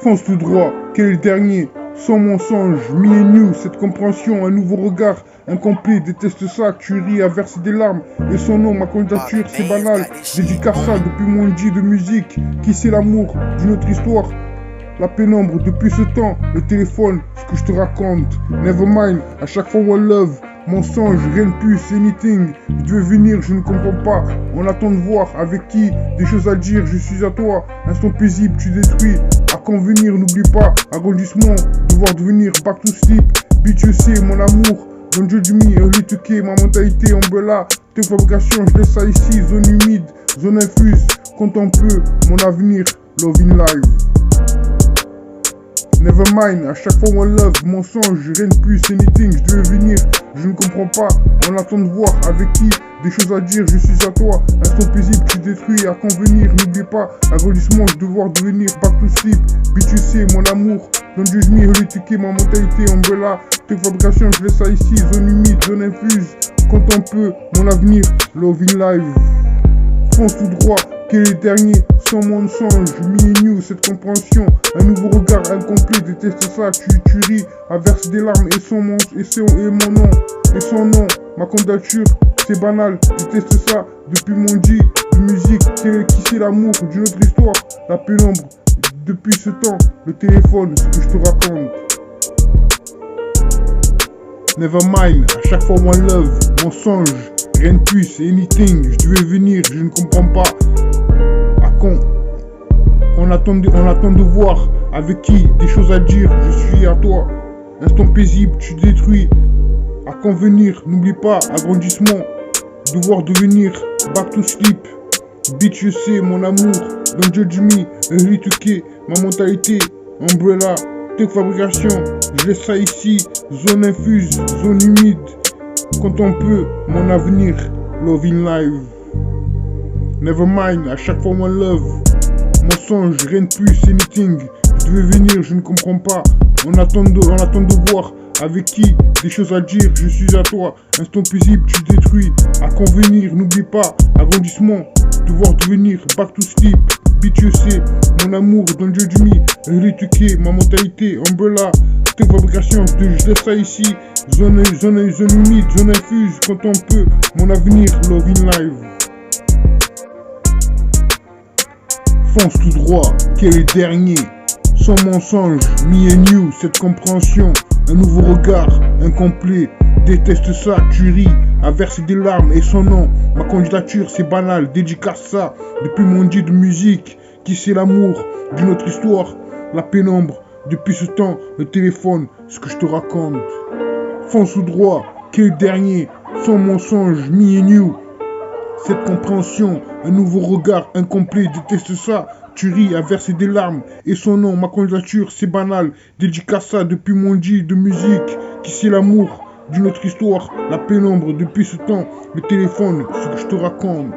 Fonce tout droit, quel est le dernier? Sans mensonge, me and you, cette compréhension, un nouveau regard, incomplet, déteste ça, tu ris à verser des larmes, et son nom, ma candidature, c'est banal, dédicace ça depuis mon G de musique, qui c'est l'amour d'une autre histoire, la pénombre depuis ce temps, le téléphone, ce que je te raconte, nevermind, à chaque fois one love, mensonge, rien de plus, anything, je veux venir, je ne comprends pas, on attend de voir avec qui, des choses à dire, je suis à toi, instant paisible, tu détruis, à convenir, n'oublie pas, agrandissement, devoir devenir back to sleep, bitch you sais, mon amour, don't judge me, early to K, ma mentalité, umbrella, tes fabrications, je laisse ça ici, zone humide, zone infuse, compte un peu, mon avenir, love in live. Nevermind, à chaque fois one love, mensonge, rien de plus, anything, je devais venir, je ne comprends pas, on attend de voir avec qui, des choses à dire, je suis à toi, instant paisible, tu détruis, à convenir, n'oublie pas, agrandissement, je devoir devenir back to sleep, bitch tu sais, mon amour, don't judge me, holy to ma mentalité, umbrella, tes fabrications, je laisse ça ici, zone humide, zone infuse, compte un peu, mon avenir, love in live, fonce tout droit, quel est le dernier, sans mensonge, me and you, cette compréhension, un nouveau regard incomplet, déteste ça, tu ris, à verser des larmes, et mon nom, et son nom, ma candidature, c'est banal, déteste ça, depuis mon G de musique, qui c'est l'amour d'une autre histoire, la pénombre, depuis ce temps, le téléphone, ce que je te raconte. Nevermind, à chaque fois one love, mensonge, rien de plus, anything, je devais venir, je ne comprends pas. On attend de voir avec qui, des choses à dire, je suis à toi. Instant paisible, tu détruis. À convenir, n'oublie pas, agrandissement, devoir devenir, back to sleep. Bitch, je sais, mon amour, don't judge me, early to K, ma mentalité, umbrella, tech fabrication, je laisse ça ici, zone infuse, zone humide, quand on peut, mon avenir, love in live. Nevermind, à chaque fois one love, mensonge, rien de plus, anything, je devais venir, je ne comprends pas, on attend de voir, avec qui, des choses à dire, je suis à toi, instant paisible, tu détruis, à convenir, n'oublie pas, agrandissement, devoir devenir, back to sleep, bitch you sais, mon amour, don't judge me, early to K, ma mentalité, umbrella, tes fabrications, je laisse ça ici, zone humide, zone infuse, quand on peut, mon avenir, love in live. Fonce tout droit, quel est le dernier, sans mensonge, me and you, cette compréhension, un nouveau regard, incomplet, déteste ça, tu ris, à verser des larmes, et son nom, ma candidature, c'est banal, dédicace ça, depuis mon G de musique, qui c'est l'amour d'une autre histoire, la pénombre, depuis ce temps, le téléphone, ce que je te raconte. Fonce tout droit, quel est le dernier, sans mensonge, me and you, cette compréhension, un nouveau regard incomplet, déteste ça, tu ris à verser des larmes, et son nom, ma candidature, c'est banal, dédicace ça depuis mon G de musique, qui c'est l'amour d'une autre histoire, la pénombre depuis ce temps, le téléphone, ce que je te raconte.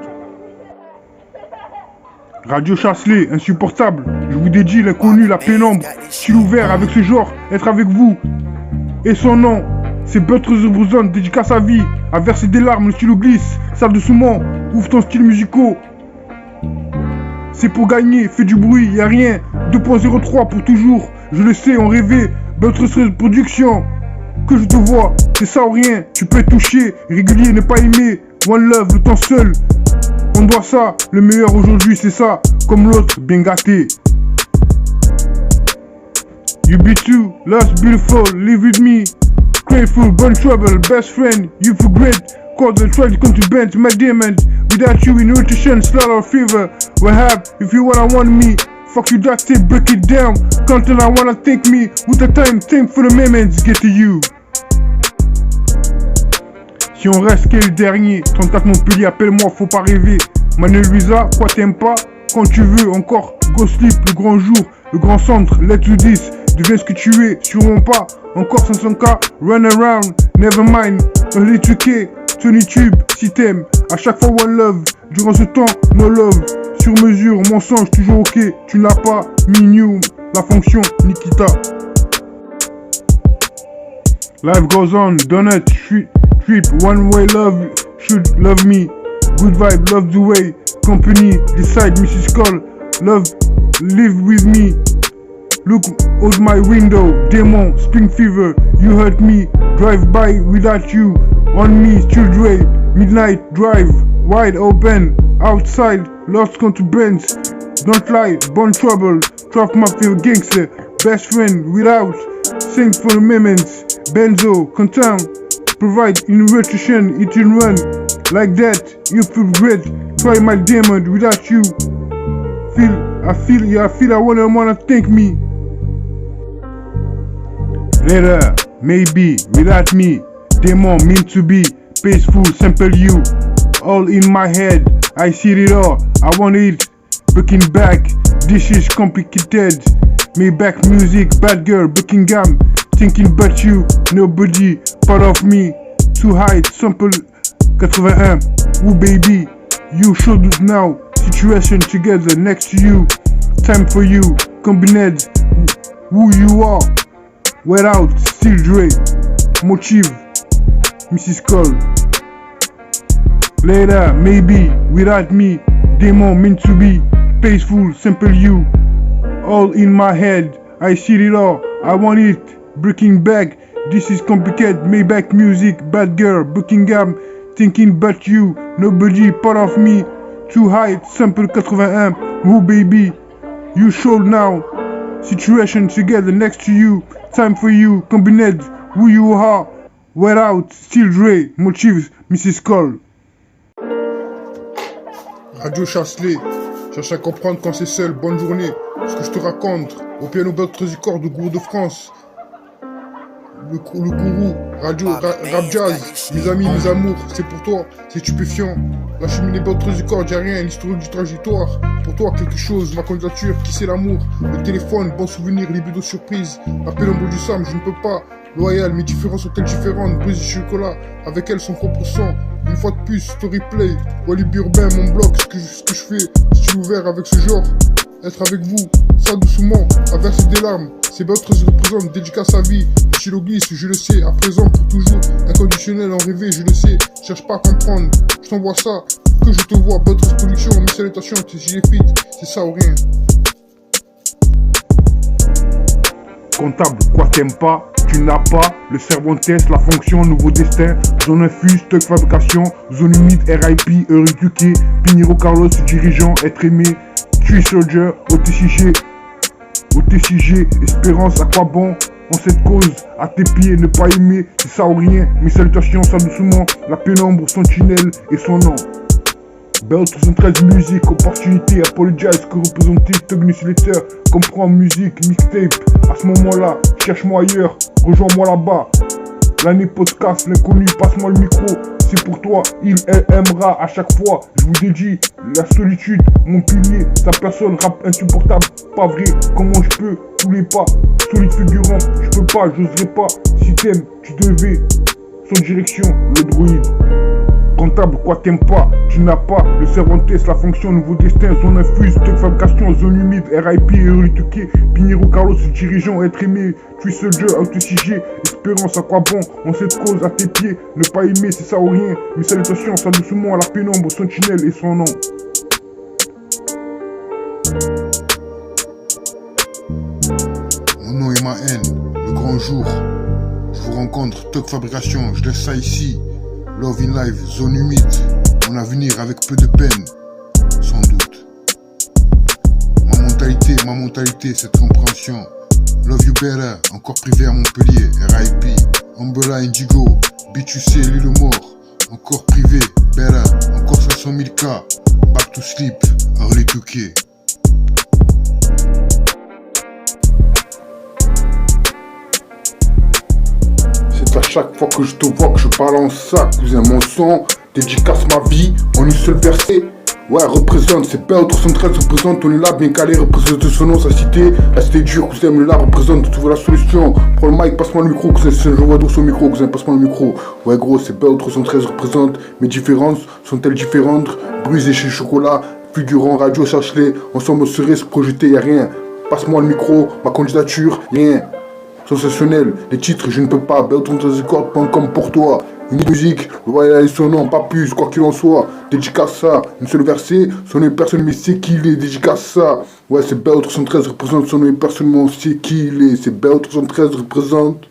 Radio Chasselet, insupportable, je vous dédie l'inconnu, la pénombre, style ouvert avec ce genre, être avec vous, et son nom, c'est Buttress Bruzon, dédicace à vie, à verser des larmes, le stylo glisse, salle de souvent, ouvre ton style musicaux. C'est pour gagner, fais du bruit, y'a rien, 2.03 pour toujours, je le sais, on rêvait, Buttress Production, que je te vois, c'est ça ou rien, tu peux toucher, régulier, ne pas aimer, one love, le temps seul, on doit ça, le meilleur aujourd'hui c'est ça, comme l'autre, bien gâté. You be too, lost, beautiful, live with me. Grateful, burn trouble, best friend, you feel great. Cause the try to come to bend my demons. Without you in nutrition, slaughter fever. What have if you want me? Fuck you, that's it, break it down. Content I wanna thank me. With the time, think for the moments, get to you. Si on reste qu'est le dernier, 34 Montpellier, appelle-moi, faut pas rêver. Manuel Luisa, quoi t'aimes pas? Quand tu veux, encore, go sleep, le grand jour, le grand centre, let's do this. Deviens ce que tu es, sûrement pas. Encore 500K, run around, never mind. Early 2K, Tony Tube, si t'aimes. À chaque fois one love, durant ce temps, no love. Sur mesure, mensonge, toujours ok. Tu n'as pas, Minium, la fonction, Nikita. Life goes on, donut, trip, one way love, should love me. Good vibe, love the way. Company, decide, Mrs. Cole, love, live with me. Look out my window, demon, spring fever. You hurt me, drive by without you. On me, still Dre, midnight drive, wide open. Outside, lost contrabands. Don't lie, born trouble. Trap mafia gangster, best friend without. Sing for the moments. Benzo, content. Provide nutrition, eat and run. Like that, you feel great. Try my demon without you. I feel I wanna thank me. Later, maybe, without me. Demon meant to be, peaceful, simple you. All in my head, I see it all, I want it. Looking back, this is complicated. Maybach music, bad girl, Buckingham. Thinking about you, nobody, part of me. Too high, simple, 81. Ooh baby, you should it now. Situation together, next to you. Time for you, combined. Who you are. Wear out, still Dre. Motive, Mrs. Cole. Later, maybe, without me. Demon meant to be, peaceful, simple you. All in my head, I see it all, I want it. Breaking back, this is complicated. Maybach music, bad girl, Buckingham. Thinking about you, nobody part of me. Too high, simple 81. Who baby, you should now. Situation together next to you. Time for you, combined. Who you are. Wear out, still Dre. Motives, Mrs. Cole. Radio Chasselet, cherche à comprendre quand c'est seul, bonne journée. Ce que je te raconte, au piano battre du corps de gourou de France. Le gourou, radio, rap jazz, mes amis, mes amours, c'est pour toi, c'est stupéfiant. La cheminée battre du corps, y'a rien, l'historique du trajectoire. Pour toi, quelque chose, ma candidature, qui c'est l'amour. Le téléphone, bon souvenir, libido surprise. La pénombre du Sam, je ne peux pas. Loyal, mes différences sont-elles différentes? Brise du chocolat, avec elle 100%. Une fois de plus, story play. Wally Urbain, mon blog, ce que je fais, style ouvert avec ce genre. Être avec vous, ça doucement, à verser des larmes. C'est bien autres représente, dédicace à vie. Le stylo glisse, je le sais, à présent pour toujours. Inconditionnel, en rêver, je le sais. Cherche pas à comprendre, je t'envoie ça. Que je te vois, Butters Production, mes salutations, tes gilets fit, c'est ça ou rien. Comptable, quoi t'aimes pas? Tu n'as pas le Cervantes, la fonction, nouveau destin, zone infuse, stock fabrication, zone humide, RIP, Eurituqué, Pinheiro Carlos, dirigeant, être aimé, Tree Soldier, OTCG, espérance, à quoi bon? En cette cause, à tes pieds, ne pas aimer, c'est ça ou rien, mes salutations, ça doucement, la pénombre, sentinelle et son nom. Belt 73 musique, opportunité, apologize, que représenter, Tug Newsletter, comprends musique, mixtape, à ce moment-là, cherche-moi ailleurs, rejoins-moi là-bas. L'année podcast, l'inconnu, passe-moi le micro, c'est pour toi, elle aimera à chaque fois, je vous dédie, la solitude, mon pilier, sa personne, rap insupportable, pas vrai, comment je peux, tous les pas, solide figurant, je peux pas, j'oserais pas, si t'aimes, tu devais, son direction, le druide. Comptable, quoi t'aimes pas, tu n'as pas le Cervantes, la fonction, nouveau destin, zone infuse, stock fabrication, zone humide, RIP, Eurituqué, Pinheiro Carlos, dirigeant, être aimé, Tree Soldier, AutoCG, espérance, à quoi bon, en cette cause, à tes pieds, ne pas aimer, c'est ça ou rien, mes salutations, ça doucement à la pénombre, sentinelle et son nom. Mon nom est ma haine, le grand jour, je vous rencontre, stock fabrication, je laisse ça ici. Love in life, zone humide, mon avenir avec peu de peine, sans doute. Ma mentalité, cette compréhension. Love you better, encore privé à Montpellier, RIP. Umbrella Indigo, B2C, l'île mort, encore privé, better, encore 500 000 K. Back to sleep, early 2K. À chaque fois que je te vois, que je balance ça, cousin, mon son, dédicace ma vie en une seule versée. Ouais, représente, c'est pas 313, représente, on est là, bien calé, représente son nom, sa cité. La cité dure, cousin, on est là, représente, trouve la solution. Prends le mic, passe-moi le micro, cousin, je vois d'où son micro, cousin, passe-moi le micro. Ouais, gros, c'est pas 313, représente, mes différences sont-elles différentes? Brisé chez Chocolat, figurant, radio, cherche-les, ensemble on serait se projeter, y'a rien. Passe-moi le micro, ma candidature, rien. Sensationnel, les titres je ne peux pas, Belton.com pour toi, Une musique, voilà son nom, pas plus, quoi qu'il en soit. Dédicace ça, une seule verset, son nom est personne, mais c'est qui il est, dédicace ça. Ouais, c'est Bell 313 représente son nom et personne, mais on sait qui il est. C'est Bell 313 représente.